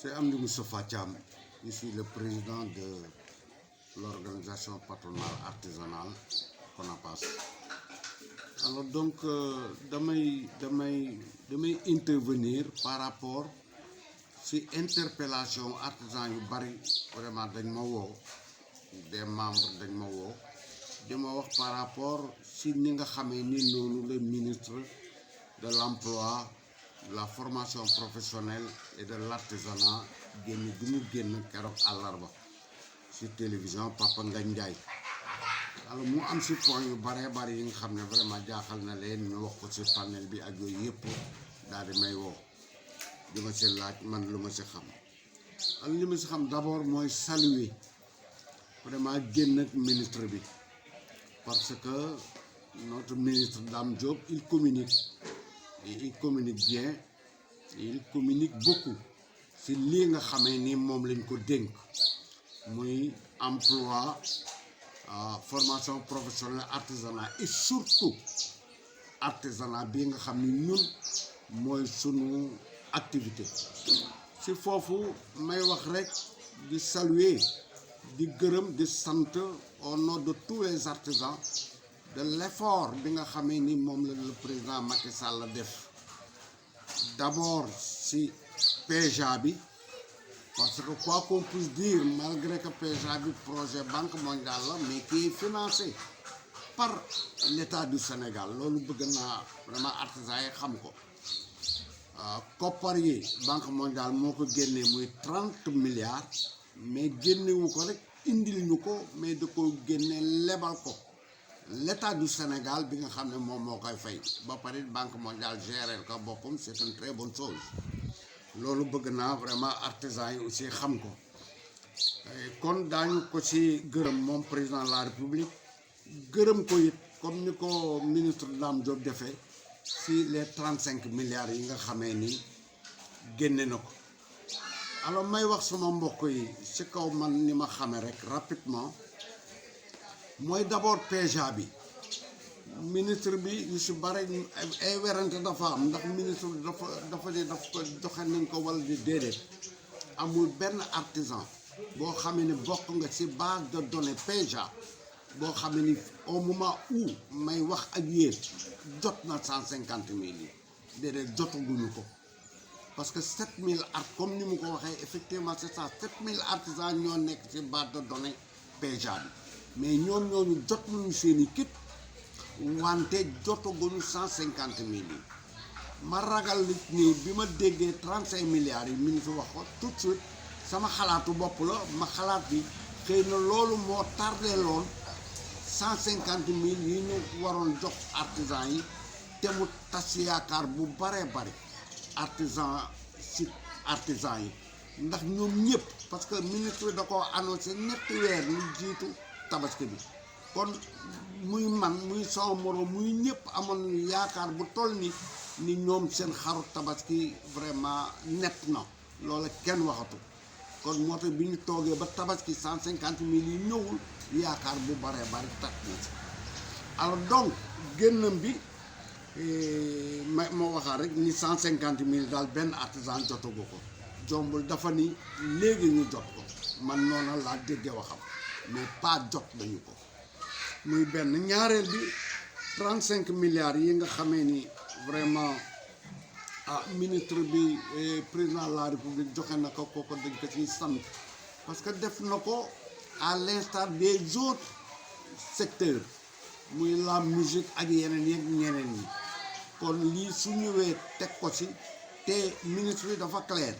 C'est Amdi Moustapha Thiam. Je suis le président de l'organisation patronale artisanale CONAPAS. Alors donc damay intervenir par rapport si interpellation artisan yu bari vraiment dañ ma woo des membres dañ ma woo di ma wax par rapport si ni nga xamee ni noonu le ministre de l'emploi, de la formation professionnelle et de l'artisanat génn bi mu génn keroog àllarba si télévision Papa Ngagne Ndiaye. Alors mu am si point yu bare bari yi nga xam ne vraiment jaaxal na leen ñu wax ko si panel bi ak yooyu yëpp daal di may woo di ma si laaj man lu ma si xam. ak li ma si xam d'abord mooy saluer vraiment génn ak ministre bi parce que notre ministre Dame Diop il communique bien et il communique beaucoup si lii nga xamee ni moom lañ ko dénk muy emploi, formation professionnelle, artisanat et surtout artisanat bi nga xam ni ñun mooy sunu activité. si foofu may wax rek di saluer di gërëm di sant au nom de tous les artisans de l'effort bi nga xamee ni moom la le président Macky Sall def d'abord si PEJA bi parce que quoi qu'on puisse dire malgré que PEJA bi projet Banque mondiale la mais qui est financé par l'État du Sénégal loolu bëgg naa vraiment artisans yi xam ko koppar yi Banque mondiale moo ko génnee muy 30 milliards mais génnewu ko rek indil ñu ko mais da ko génne lebal ko l'État du Sénégal bi nga xam ne moom moo koy fay ba pare Banque mondiale gérer ko boppam c'est une très bonne chose loolu bëgg naa vraiment artisans yi aussi xam ko kon daañu ko ci gërëm moom président de la République gërëm ko it comme ni ko ministre Dame Diop defee si les 35 milliards yi nga xamee ni génne na ko. alors may wax sama mbokk yi ci kaw man ni ma xamee rek rapidement mooy d'abord PEJA bi ministre bi yu si bare ay werante dafa am ndax ministre bi dafa ne daf ko joxe nañ ko wala di déedéet amul benn artisan boo xamee ni bokk nga ci base de données PEJA boo xamee ni au moment où may wax ak yéen jot na 150 000 yi déedéet jotaguñu ko parce que 7000 art comme ni mu ko waxee effectivement c'est ça 7000 artisans ñoo nekk ci base de données PEJA bi mais ñoom ñooñu jot nañu seeni kit wante jotaguñu 150 000 yi ma ragal nit ni bi ma déggee 35 milliards yi mi ngi fi wax ko tout de suite sama xalaatu bopp la ma xalaat bi xëy na loolu moo tardé loon 150 000 yi ñu waroon jox artisans yi te mu tas yaakaar bu baree bari artisan yi ndax ñoom ñëpp parce que ministre da ko annoncé ñetti weer ñu jiitu tabaski bi kon muy man muy sama moroom muy ñëpp amoon nañu yaakaar bu toll ni ñoom seen xaru tabaski vraiment net na loola kenn waxatu kon moo tax bi ñu toogee ba tabaski 150 000 yi ñëwul yaakaar bu baree bari tax na si alors donc génnam bi moo waxaat rek ni 150 000 daal benn artisan jotagu ko jombul dafa ni léegi ñu jot ko man noonu laa déggee waxam mais pas jot nañu ko muy benn ñaareel bi 35 milliards yi nga xamee ni vraiment ministre bi président de la République joxe na ko kooku dañ ko ciy sant parce que def na ko à l'instar des autres secteurs muy la musique ak yeneen yeeg ñeneen ñi kon lii su ñëwee teg ko ci te ministre bi dafa clair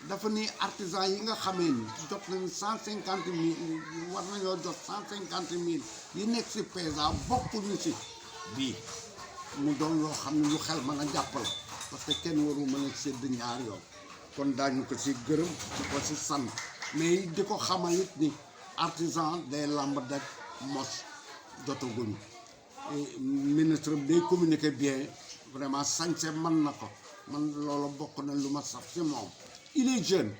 dafa ni artisan yi nga xamee ni jot nañu 150 000 war nañoo jot 150 000 yi nekk ci PEJA bokkuñu ci bii mu doon loo xam ne lu xel mën a jàpp la parce que kenn waru mën a sédd ñaar yoon kon daañu ko ci gërëm di ko ci sant mais di ko xamal it ni artisan day lamb dek mos jotaguñu ministre bi day communiquer bien vraiment sañse mën na ko man loolu bokk na lu ma saf ci moom il est jeune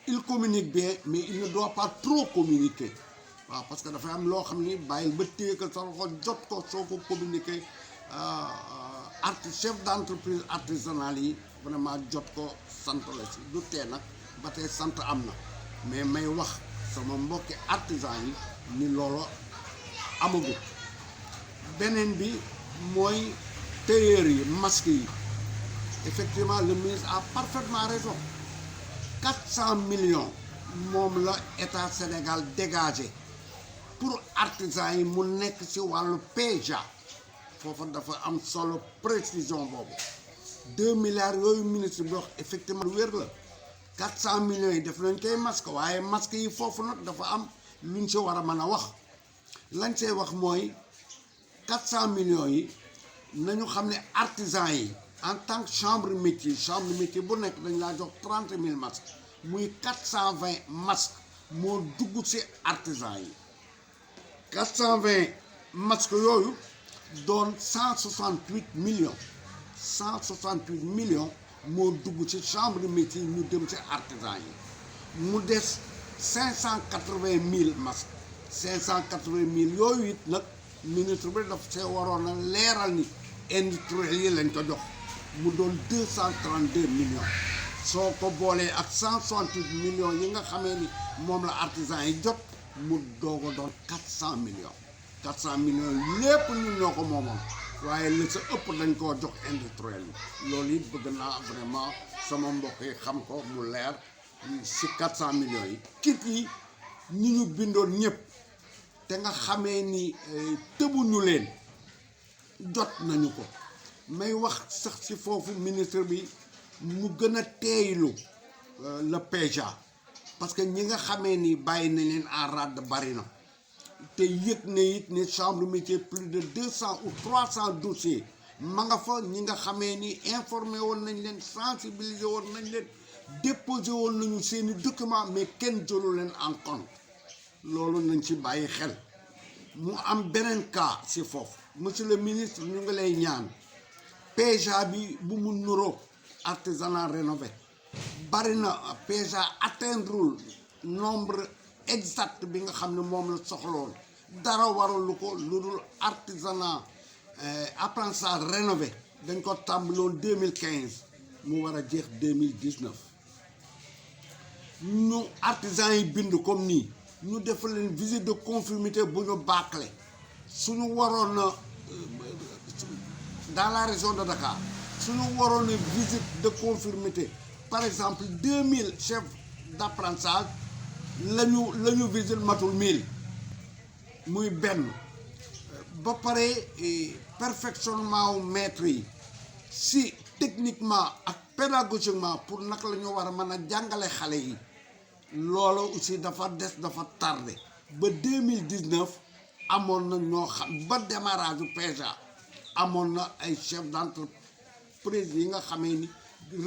il communique bien mais il ne doit pas trop communiquer waaw parce que dafay am loo xam ni bàyyil ba téye ko sa loxo jot ko soo ko communiquer chef d'entreprise artisanale yi vraiment jot ko sant la si du tee nag ba tey sant am na mais may wax sama mbokki artisan yi ni loolu amagul. beneen bi mooy tailleur yi masque yi effectivement le ministre a parfaitement raison 400 millions moom la état Sénégal dégagé pour artisan yi mu nekk ci wàllu PEJA foofu dafa am solo précision boobu 2 milliards yooyu ministre bi wax effectivement lu wér la 400 millions yi def nañ koy masque waaye masque yi foofu nag dafa am luñ ci war a mën a wax lañ see wax mooy 400 millions yi nañu xam ne artisan yi en tant que chambre métier bu nekk dañ laa jox 30 000 masques muy 420 masques moo dugg ci artisan yi 420 masques yooyu doon 168 millions 168 millions moo dugg ci chambre de métier ñu dem ci artisan yi mu des 580 000 masques 580 000 yooyu it nag ministre bi daf see waroon a leeral ni industriel yi lañ ko jox mu doon 232 millions soo ko boolee ak 168 millions yi nga xamee ni moom la artisan yi jot mu doog a doon 400 millions 400 millions lépp ñun ñoo ko moomoon waaye li sa ëpp dañ koo jox industriel yi loolu it bëgg naa vraiment sama mbokk yi xam ko mu leer si 400 millions yi kit yi ñi ñu bindoon ñëpp te nga xamee ni tëbuñu leen jot nañu ko may wax sax ci foofu ministre bi mu gën a teeylu le PEJA parce que ñi nga xamee ni bàyyi na leen en rade bari na te yëg ne it ne chambre métier plus de 200 ou 300 dossiers ma nga fa ñi nga xamee ni informé woon nañ leen sensibilisé woon nañ leen déposé woon nañu seeni document mais kenn jëlu leen en compte loolu nañ ci bàyyi xel mu am beneen cas ci foofu monsieur le ministre ñu ngi lay ñaan PEJA bi bu mu nuroo artisanat rénové bari na PEJA atteindre nombre exact bi nga xam ne moom la soxloon dara waralu ko lu dul artisanat apprentissage rénové dañ ko tàmbaloon 2015 mu war a jeex 2019 ñu artisan yi bind comme nii ñu def leen visite de conformité bu ñu bâclé suñu waroon na dans la région de Dakar suñu waroon na visite de conformité par exemple 2000 chefs d'apprentissage la ñu visite matul 1000 muy benn ba pare perfectionnement wu maître yi si techniquement ak pédagogiquement pour naka la ñu war a mën a jàngale xale yi loolu aussi dafa dafa tardé ba 2019 amoon na ñoo xam ba démarrage du PEJA amoon na ay chef d'entreprise yi nga xamee ni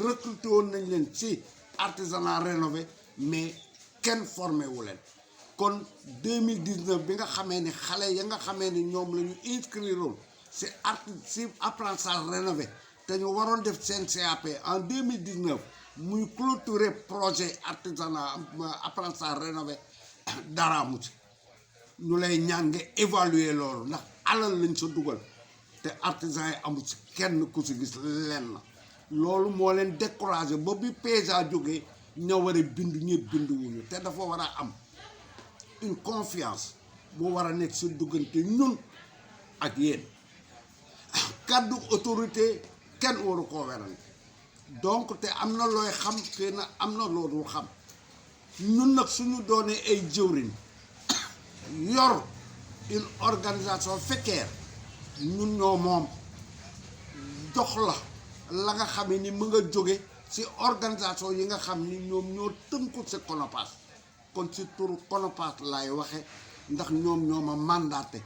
recruté woon nañ leen ci artisanat rénové mais kenn formé wu leen kon 2019 bi nga xamee ni xale ya nga xamee ni ñoom la ñu inscrire woon ci apprentissage rénové te ñu waroon def seen CAP en 2019 muy clôturer projet artisanat apprentissage rénové dara mu ci ñu lay ñaan nga évaluer loolu ndax alal lañ sa dugal te artisan yi amu ci kenn ku ci gis lenn loolu moo leen découragé ba bi PEJA jógee ñoo war a bind ñëpp bind wuñu te dafa war a am une confiance boo war a nekk si duggante ñun ak yéen kàddu autorité kenn waru koo werante donc te am na looy xam xëy na am na loolu xam ñun nag suñu doonee ay jëwriñ yor une organisation fédéraire ñun ñoo moom jox la nga xam ni mu nga jóge ci organisation yi nga xam ni ñoom ñoo tënku ci CONOPAS kon ci turu CONOPAS laay waxe ndax ñoom ñoo ma mandaté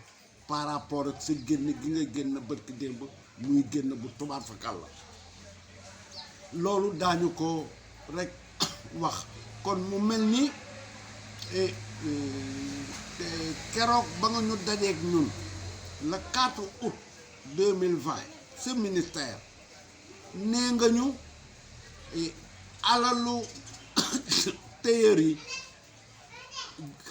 par rapport ak sa génn gi nga génn bërki démb muy génn bu tubaab fakal la loolu daañu ko rek wax kon mu mel ni keroog ba nga ñu dajeeg ñun le 4 août 2020 ce ministère nee nga ñu alalu tailleur yi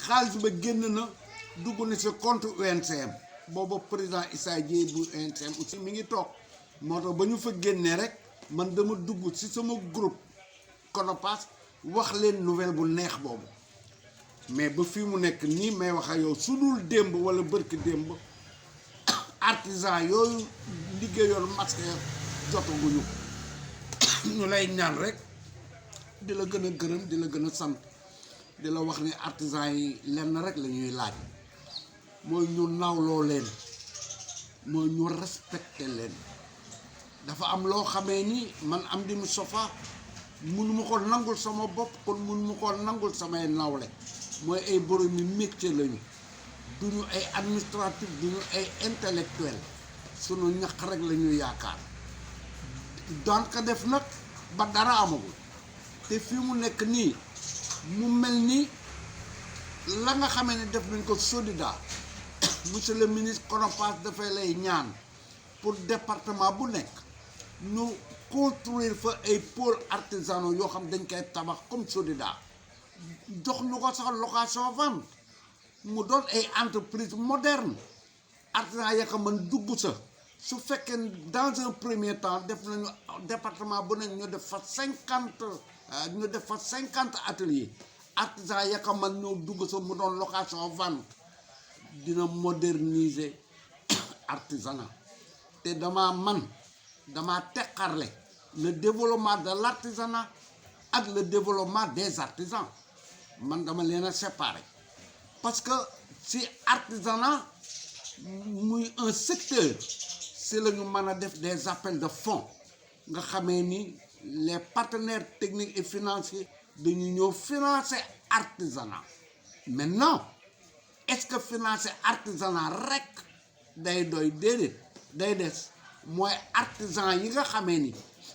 xaalis ba génn na dugg na ci compte UNCM booba président Issa Dieye bu UNCM aussi mi ngi toog moo tax ba ñu fa génnee rek man dama dugg ci sama groupe CONOPAS wax leen nouvelle bu neex boobu mais ba fii mu nekk nii may wax ak yow su dul démb wala bërki démb artisan yooyu liggéeyoon masque jotaguñu ñu lay ñaan rek di la gën a gërëm di la gën a sant di la wax ni artisan yi lenn rek la ñuy laaj mooy ñu nawloo leen mooy ñu respecté leen dafa am loo xamee ni man Amdy Moustapha mënuma ko nangul sama bopp kon mënuma ko nangul samay nawle mooy ay borom mi métier lañu duñu ay administratif duñu ay intellectuel sunu ñaq rek la ñuy yaakaar daan ko def nag ba dara amagul te fii mu nekk nii mu mel ni la nga xamee ne def nañ ko SODIDA monsieur le ministre Konopass dafay lay ñaan pour département bu nekk ñu construire fa ay pôles artisanaux yoo xam dañ koy tabax comme SODIDA jox ñu ko sax location vente mu doon ay entreprise moderne artisan ya ko mën dugg sa su fekkee dans un premier temps def nañu département bu nekk ñu def fa 50 ateliers artisan ya ko mën ñoo dugg sa mu doon location vente dina moderniser artisanat te dama teqarle le développement de l'artisanat ak le développement des artisans man dama leen a séparer parce que si artisanat muy un secteur si la ñu mën a def des appels de fonds nga xamee ni les partenaires techniques et financiers dañu ñëw financer artisanat maintenant est-ce que financer artisanat rek day doy déedéet day des mooy artisan yi nga xamee ni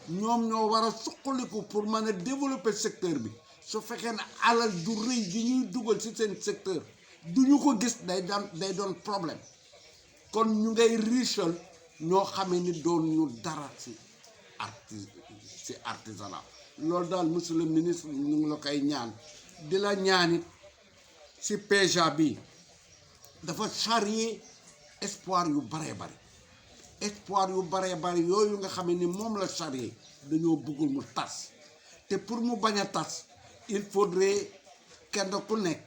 ñoom ñoo war a suqaliku pour mën a développer secteur bi su fekkee ne alal du rëy gi ñuy dugal ci seen secteur du ñu ko gis day doon problème kon ñu ngay richel ñoo xamee ni doon ñu dara ci artisanat loolu daal monsieur le ministre ñu ngi la koy ñaan di la ñaanit ci PEJA bi dafa charrier espoir yu baree bari yooyu nga xam ni moom la charrier dañoo bëggul mu tas te pour mu bañ a tas il faudrait kenn ku nekk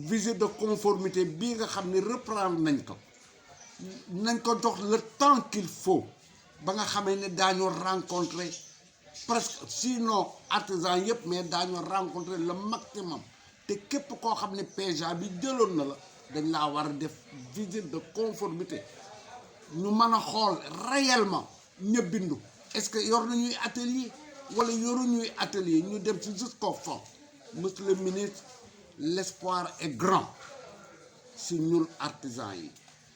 visite de conformité bii nga xam ni reprendre nañ ko jox le temps qu'il faut ba nga xamee ne daañu rencontrer presque sinon artisan yëpp mais daañu rencontrer le maximum te képp koo xam ne PEJA bi jëloon na la dañ laa war a def visite de conformité ñu mën a xool réellement ña bindu est-ce que yor nañuy atelier wala yoruñuy atelier ñu dem ci jusqu'au fond monsieur le ministre l'espoir est grand si ñun artisans yi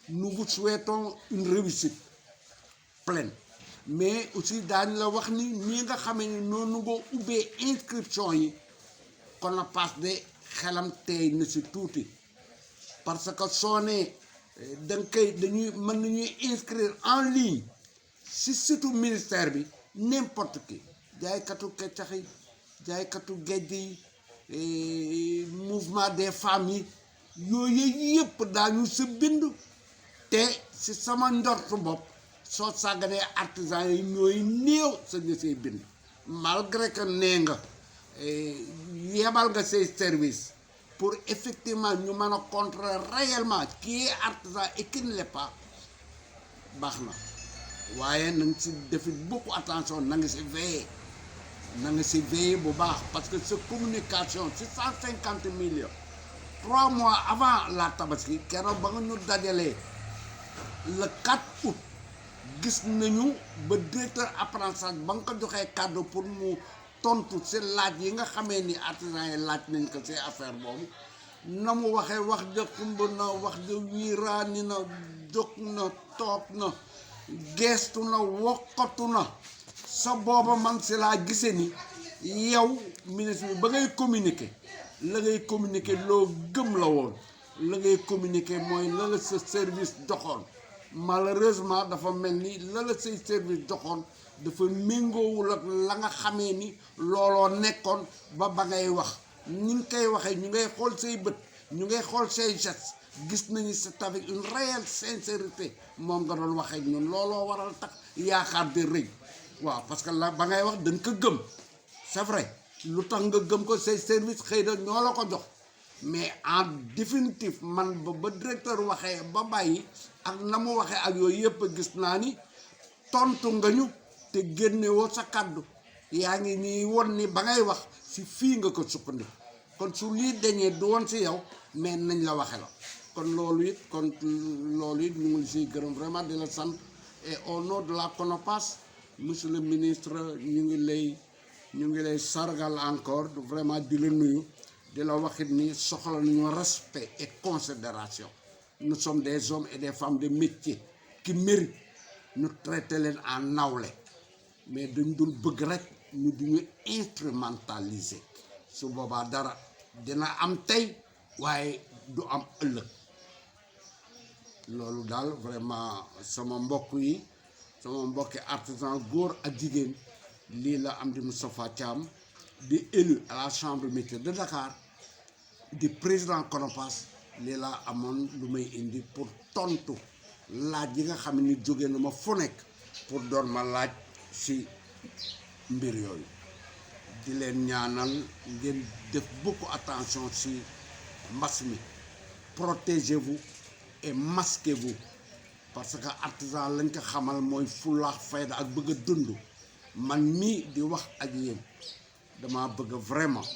nous vous souhaitons une réussite pleine mais aussi daañu la wax ni ñi nga xamee ni noonu nga ubbee inscription yi Konopass de xelam tey na si tuuti parce que soo nee dañuy mën nañuy inscrire en ligne si surtout ministère bi n'importe qui jaaykatu keccax yi jaaykatu géej yi mouvement des femmes yi yooyu yëpp daañu sa bind te si sama njortu bopp soo sàgganee artisan yi ñooy néew sa nga say bind malgré que nee nga yebal nga say service pour effectivement ñu mën a contrôler réellement qui est artisan et qui ne l'est pas baax na waaye na nga si defi beaucoup attention na nga si veiller bu baax parce que sa communication ci 150 millions 3 mois avant la tabaski keroog ba nga ñu dajalee le 4 août gis nañu ba directeur apprentissage ba nga ko joxee cadeau pour mu tontu ci laaj yi nga xamee ni artisan yi laaj nañ ko ci affaire boobu na mu waxee wax ja xumb na wax ja wiiraani na jóg na toog na geestu na wokkatu na sa booba man si laa gisee ni yow ministre bi ba ngay communiquer la ngay communiquer loo gëm la woon la ngay communiquer mooy la la sa service joxoon malheureusement dafa mel ni la la say service joxoon dafa méngoowul ak la nga xamee ni looloo nekkoon ba ngay wax ñi ngi koy waxee ñu ngay xool say bët ñu ngay xool say gestes gis nañu c'est avec une réelle sincérité moom nga doon waxee ñun looloo waral tax yaakaar de rëy waaw parce que la ba ngay wax dañ ko gëm c'est vrai lu tax nga gëm ko say service xëy na ñoo la ko jox mais en définitive man ba directeur waxee ba bàyyi ak na mu waxee ak yooyu yëpp gis naa ni tontu nga ñu te génnewoo sa kàddu yaa ngi nii won ni ba ngay wax si fii nga ko sukkandiku kon su lii dañee du woon si yow mais nañ la waxe la kon loolu it ñu ngi siy gërëm vraiment di la sant et au nom de la CONOPAS monsieur le ministre ñu ngi lay sargal encore vraiment di la nuyu di la waxit ni soxla nañu respect et considération nous sommes des hommes et des femmes de métier qui méritent ñu traiter leen en nawle mais dañ dul bëgg rek ñu di ñu instrumentaliser su boobaa dara dina am tey waaye du am ëllëg loolu daal vraiment sama mbokki artisan góor ak jigéen lii la Amdy Moustapha Thiam di élu à la chambre métier de Dakar di président CONOPAS lii laa amoon lu may indi pour tontu laaj yi nga xam ni jóge na ma fu nekk pour doon ma laaj ci mbir yooyu di leen ñaanal ngeen def beaucoup attention ci mbas mi protégez-vous et masquez-vous parce que artisan lañ ko xamal mooy fulaax fayda ak bëgg a dund man mii di wax ak yéen dama bëgg vraiment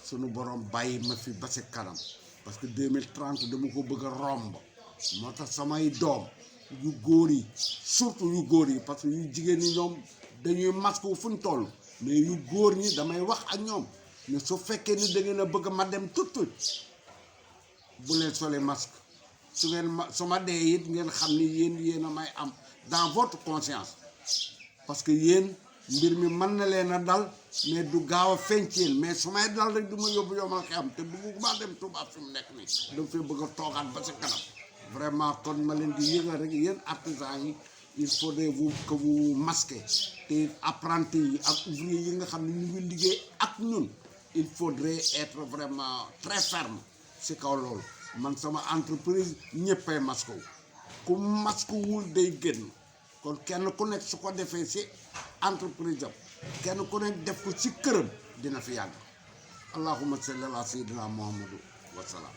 sunu borom bàyyi ma fi ba ci kanam parce que 2030 dama ko bëgg a romb moo tax samay doom yu góor yi surtout yu góor yi parce que yu jigéen ñi ñoom dañuy masque wu fu ñu toll mais yu góor ñi damay wax ak ñoom mais su fekkee ni da ngeen a bëgg ma dem tout bu leen solee masque su ma dee it ngeen xam ni yéen a may am dans votre conscience parce que yéen mbir mi mën na leen a dal mais du gaaw a feeñceel mais su may dal rek du ma yóbbu yomal xam te bëgguma dem Touba fi mu nekk nii dama fee bëgg a toogaat ba ci kanam vraiment kon ma leen di yëgal rek yéen artisans yi il faudrait que vous masquez te apprentis yi ak ouvriers yi nga xam ne ñu ngi liggéey ak ñun il faudrait être vraiment très ferme ci kaw loolu man sama entreprise ñëppay masque wu ku masque wul day génn kon kenn ku nekk su ko defee ci entreprise am kenn ku nekk def ko ci këram dina fi yàgg allahumma salli ala sayyidina muhammadu wa salaam